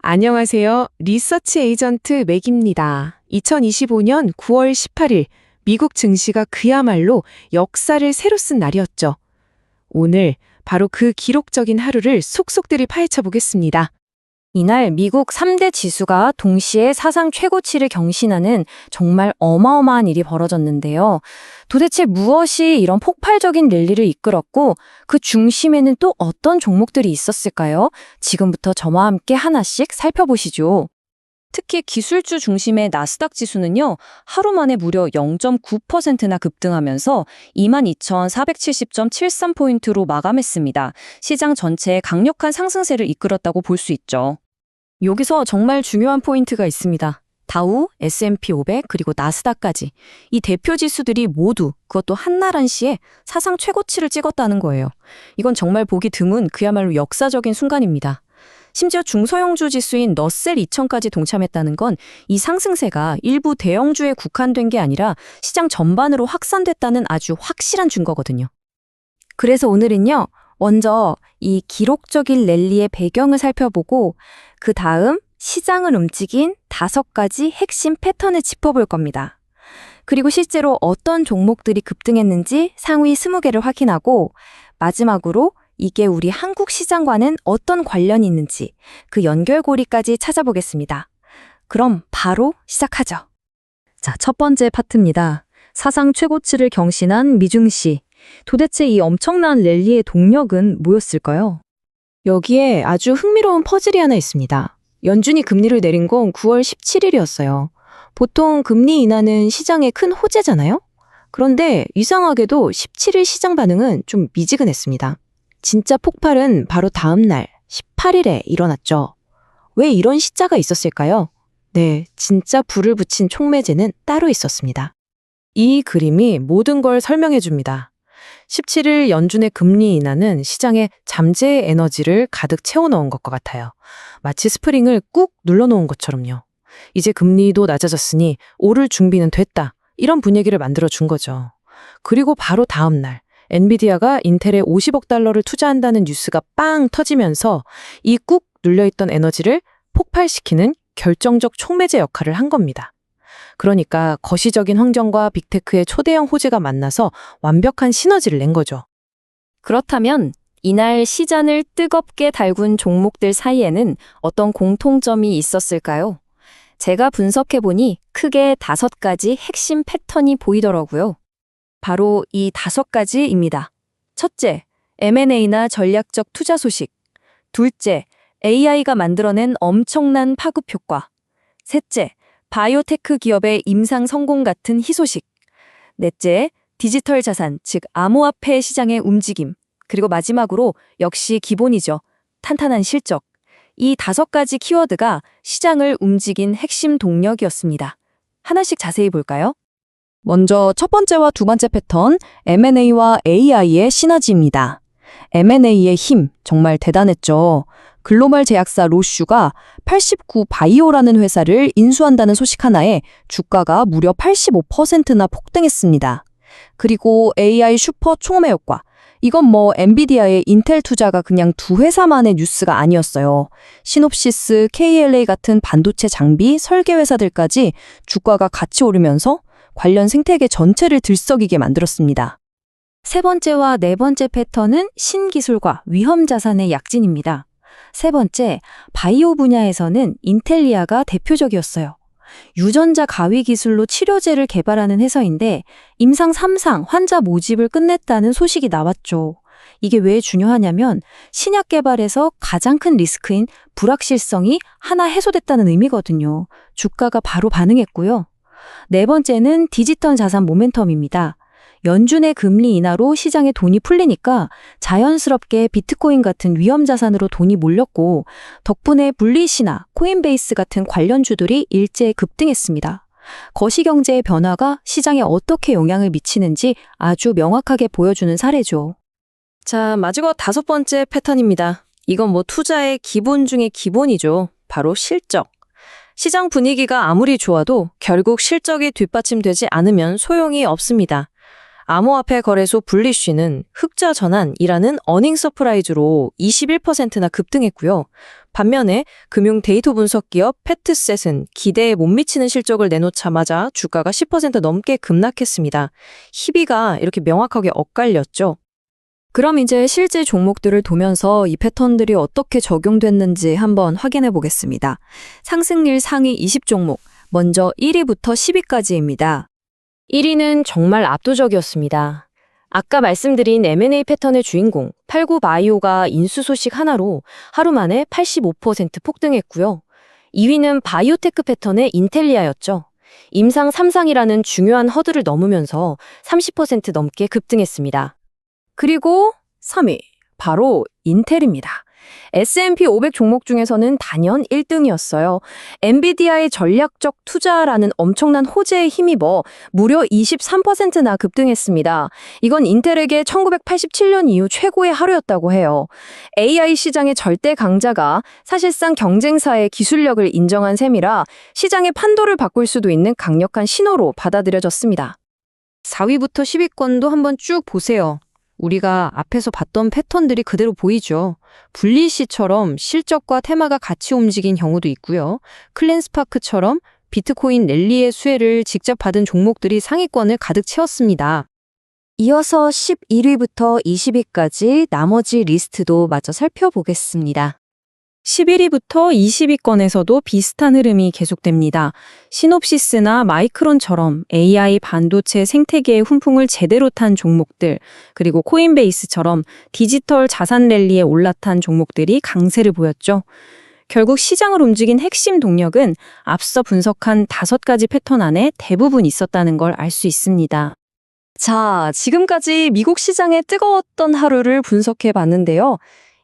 안녕하세요. 리서치 에이전트 맥입니다. 2025년 9월 18일 미국 증시가 그야말로 역사를 새로 쓴 날이었죠. 오늘 바로 그 기록적인 하루를 속속들이 파헤쳐 보겠습니다. 이날 미국 3대 지수가 동시에 사상 최고치를 경신하는 정말 어마어마한 일이 벌어졌는데요. 도대체 무엇이 이런 폭발적인 랠리를 이끌었고 그 중심에는 또 어떤 종목들이 있었을까요? 지금부터 저와 함께 하나씩 살펴보시죠. 특히 기술주 중심의 나스닥 지수는요, 하루 만에 무려 0.9%나 급등하면서 22,470.73포인트로 마감했습니다. 시장 전체에 강력한 상승세를 이끌었다고 볼 수 있죠. 여기서 정말 중요한 포인트가 있습니다. 다우, S&P 500, 그리고 나스닥까지 이 대표 지수들이 모두 그것도 한날 한시에 사상 최고치를 찍었다는 거예요. 이건 정말 보기 드문 그야말로 역사적인 순간입니다. 심지어 중소형주 지수인 러셀 2000까지 동참했다는 건 이 상승세가 일부 대형주에 국한된 게 아니라 시장 전반으로 확산됐다는 아주 확실한 증거거든요. 그래서 오늘은요, 먼저 이 기록적인 랠리의 배경을 살펴보고 그 다음 시장을 움직인 5가지 핵심 패턴을 짚어볼 겁니다. 그리고 실제로 어떤 종목들이 급등했는지 상위 20개를 확인하고 마지막으로 이게 우리 한국 시장과는 어떤 관련이 있는지 그 연결고리까지 찾아보겠습니다. 그럼 바로 시작하죠. 자, 첫 번째 파트입니다. 사상 최고치를 경신한 미증시. 도대체 이 엄청난 랠리의 동력은 뭐였을까요? 여기에 아주 흥미로운 퍼즐이 하나 있습니다. 연준이 금리를 내린 건 9월 17일이었어요. 보통 금리 인하는 시장의 큰 호재잖아요? 그런데 이상하게도 17일 시장 반응은 좀 미지근했습니다. 진짜 폭발은 바로 다음 날 18일에 일어났죠. 왜 이런 시자가 있었을까요? 네, 진짜 불을 붙인 촉매제는 따로 있었습니다. 이 그림이 모든 걸 설명해 줍니다. 17일 연준의 금리 인하는 시장에 잠재의 에너지를 가득 채워넣은 것과 같아요. 마치 스프링을 꾹 눌러놓은 것처럼요. 이제 금리도 낮아졌으니 오를 준비는 됐다. 이런 분위기를 만들어준 거죠. 그리고 바로 다음 날 엔비디아가 인텔에 50억 달러를 투자한다는 뉴스가 빵 터지면서 이 꾹 눌려있던 에너지를 폭발시키는 결정적 촉매제 역할을 한 겁니다. 그러니까 거시적인 환경과 빅테크의 초대형 호재가 만나서 완벽한 시너지를 낸 거죠. 그렇다면 이날 시장을 뜨겁게 달군 종목들 사이에는 어떤 공통점이 있었을까요? 제가 분석해보니 크게 5가지 핵심 패턴이 보이더라고요. 바로 이 5가지입니다. 첫째, M&A나 전략적 투자 소식. 둘째, AI가 만들어낸 엄청난 파급 효과. 셋째, 바이오테크 기업의 임상 성공 같은 희소식. 넷째, 디지털 자산, 즉 암호화폐 시장의 움직임. 그리고 마지막으로 역시 기본이죠. 탄탄한 실적. 이 5가지 키워드가 시장을 움직인 핵심 동력이었습니다. 하나씩 자세히 볼까요? 먼저 첫 번째와 두 번째 패턴, M&A와 AI의 시너지입니다. M&A의 힘, 정말 대단했죠. 글로벌 제약사 로슈가 89바이오라는 회사를 인수한다는 소식 하나에 주가가 무려 85%나 폭등했습니다. 그리고 AI 슈퍼 촉매 효과. 이건 엔비디아의 인텔 투자가 그냥 두 회사만의 뉴스가 아니었어요. 시놉시스, KLA 같은 반도체 장비, 설계 회사들까지 주가가 같이 오르면서 관련 생태계 전체를 들썩이게 만들었습니다. 세 번째와 네 번째 패턴은 신기술과 위험 자산의 약진입니다. 세 번째, 바이오 분야에서는 인텔리아가 대표적이었어요. 유전자 가위 기술로 치료제를 개발하는 회사인데 임상 3상 환자 모집을 끝냈다는 소식이 나왔죠. 이게 왜 중요하냐면 신약 개발에서 가장 큰 리스크인 불확실성이 하나 해소됐다는 의미거든요. 주가가 바로 반응했고요. 네 번째는 디지털 자산 모멘텀입니다. 연준의 금리 인하로 시장에 돈이 풀리니까 자연스럽게 비트코인 같은 위험 자산으로 돈이 몰렸고 덕분에 블리시나 코인베이스 같은 관련주들이 일제히 급등했습니다. 거시경제의 변화가 시장에 어떻게 영향을 미치는지 아주 명확하게 보여주는 사례죠. 자, 마지막 5번째 패턴입니다. 이건 투자의 기본 중에 기본이죠. 바로 실적. 시장 분위기가 아무리 좋아도 결국 실적이 뒷받침되지 않으면 소용이 없습니다. 암호화폐 거래소 블리쉬는 흑자 전환이라는 어닝 서프라이즈로 21%나 급등했고요. 반면에 금융 데이터 분석 기업 패트셋은 기대에 못 미치는 실적을 내놓자마자 주가가 10% 넘게 급락했습니다. 희비가 이렇게 명확하게 엇갈렸죠. 그럼 이제 실제 종목들을 보면서 이 패턴들이 어떻게 적용됐는지 한번 확인해 보겠습니다. 상승률 상위 20종목, 먼저 1위부터 10위까지입니다. 1위는 정말 압도적이었습니다. 아까 말씀드린 M&A 패턴의 주인공, 89바이오가 인수 소식 하나로 하루 만에 85% 폭등했고요. 2위는 바이오테크 패턴의 인텔리아였죠. 임상 3상이라는 중요한 허들을 넘으면서 30% 넘게 급등했습니다. 그리고 3위, 바로 인텔입니다. S&P 500 종목 중에서는 단연 1등이었어요. 엔비디아의 전략적 투자라는 엄청난 호재에 힘입어 무려 23%나 급등했습니다. 이건 인텔에게 1987년 이후 최고의 하루였다고 해요. AI 시장의 절대 강자가 사실상 경쟁사의 기술력을 인정한 셈이라 시장의 판도를 바꿀 수도 있는 강력한 신호로 받아들여졌습니다. 4위부터 10위권도 한번 쭉 보세요. 우리가 앞에서 봤던 패턴들이 그대로 보이죠. 분리시처럼 실적과 테마가 같이 움직인 경우도 있고요. 클랜스파크처럼 비트코인 랠리의 수혜를 직접 받은 종목들이 상위권을 가득 채웠습니다. 이어서 11위부터 20위까지 나머지 리스트도 마저 살펴보겠습니다. 11위부터 20위권에서도 비슷한 흐름이 계속됩니다. 시놉시스나 마이크론처럼 AI 반도체 생태계의 훈풍을 제대로 탄 종목들, 그리고 코인베이스처럼 디지털 자산 랠리에 올라탄 종목들이 강세를 보였죠. 결국 시장을 움직인 핵심 동력은 앞서 분석한 5가지 패턴 안에 대부분 있었다는 걸 알 수 있습니다. 자, 지금까지 미국 시장의 뜨거웠던 하루를 분석해 봤는데요.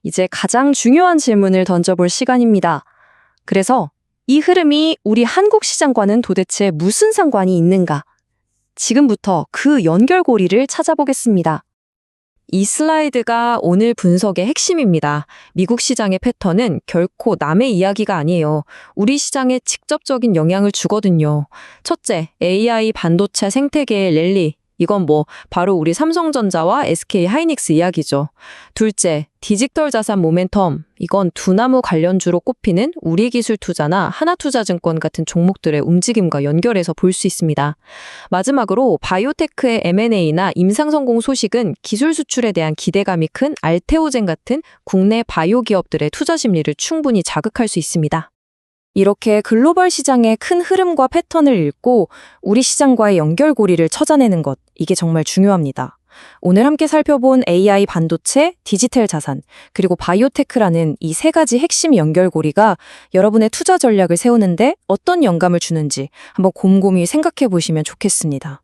이제 가장 중요한 질문을 던져볼 시간입니다. 그래서 이 흐름이 우리 한국 시장과는 도대체 무슨 상관이 있는가? 지금부터 그 연결고리를 찾아보겠습니다. 이 슬라이드가 오늘 분석의 핵심입니다. 미국 시장의 패턴은 결코 남의 이야기가 아니에요. 우리 시장에 직접적인 영향을 주거든요. 첫째, AI 반도체 생태계의 랠리. 이건 바로 우리 삼성전자와 SK 하이닉스 이야기죠. 둘째, 디지털 자산 모멘텀. 이건 두나무 관련주로 꼽히는 우리기술투자나 하나투자증권 같은 종목들의 움직임과 연결해서 볼 수 있습니다. 마지막으로 바이오테크의 M&A나 임상성공 소식은 기술 수출에 대한 기대감이 큰 알테오젠 같은 국내 바이오 기업들의 투자 심리를 충분히 자극할 수 있습니다. 이렇게 글로벌 시장의 큰 흐름과 패턴을 읽고 우리 시장과의 연결고리를 찾아내는 것, 이게 정말 중요합니다. 오늘 함께 살펴본 AI 반도체, 디지털 자산, 그리고 바이오테크라는 이 3가지 핵심 연결고리가 여러분의 투자 전략을 세우는데 어떤 영감을 주는지 한번 곰곰이 생각해 보시면 좋겠습니다.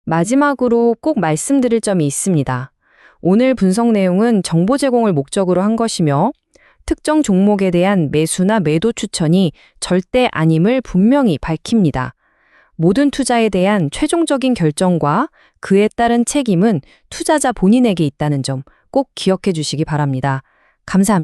마지막으로 꼭 말씀드릴 점이 있습니다. 오늘 분석 내용은 정보 제공을 목적으로 한 것이며 특정 종목에 대한 매수나 매도 추천이 절대 아님을 분명히 밝힙니다. 모든 투자에 대한 최종적인 결정과 그에 따른 책임은 투자자 본인에게 있다는 점 꼭 기억해 주시기 바랍니다. 감사합니다.